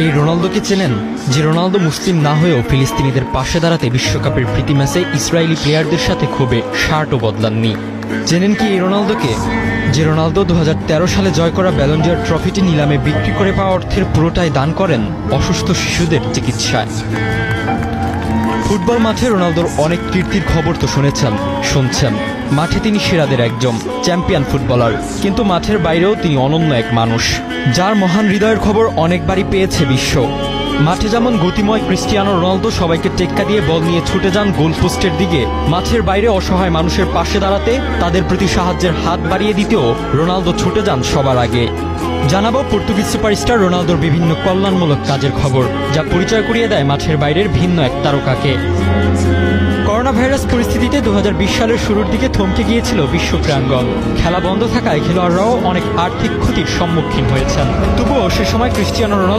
এই রোনালদোকে চেনেন, যে রোনালদো মুসলিম না হয়েও ফিলিস্তিনিদের পাশে দাঁড়াতে বিশ্বকাপের প্রীতি ম্যাচে ইসরায়েলি প্লেয়ারদের সাথে ক্ষোভে শার্টও বদলাননি। চেনেন কি এই রোনালদোকে, যে রোনালদো 2013 সালে জয় করা ব্যালন ডি'অর ট্রফিটি নিলামে বিক্রি করে পাওয়া অর্থের পুরোটাই দান করেন অসুস্থ শিশুদের চিকিৎসায়। ফুটবল মাঠে রোনালদোর অনেক কীর্তির খবর তো শুনছেন। মাঠে তিনি সেরাদের একজন, চ্যাম্পিয়ন ফুটবলার, কিন্তু মাঠের বাইরেও তিনি অনন্য এক মানুষ, যার মহান হৃদয়ের খবর অনেকবারই পেয়েছে বিশ্ব। মাঠে যেমন গতিময় ক্রিস্টিয়ানো রোনালদো সবাইকে টেক্কা দিয়ে বল নিয়ে ছুটে যান গোলপোস্টের দিকে, মাঠের বাইরে অসহায় মানুষের পাশে দাঁড়াতে, তাদের প্রতি সাহায্যের হাত বাড়িয়ে দিতেও রোনালদো ছুটে যান সবার আগে। জানাবো পর্তুগিজ সুপারস্টার রোনালদোর বিভিন্ন কল্যাণমূলক কাজের খবর, যা পরিচয় করিয়ে দেয় মাঠের বাইরের ভিন্ন এক তারকাকে। করোনা ভাইরাস পরিস্থিতিতে 2020 সালের শুরুর দিকে থমকে গিয়েছিল বিশ্ব প্রাঙ্গণ। খেলা বন্ধ থাকায় খেলোয়াড়রাও অনেক আর্থিক ক্ষতির সম্মুখীন হয়েছেন। তবুও সে সময় ক্রিস্টিয়ানো রোনালদো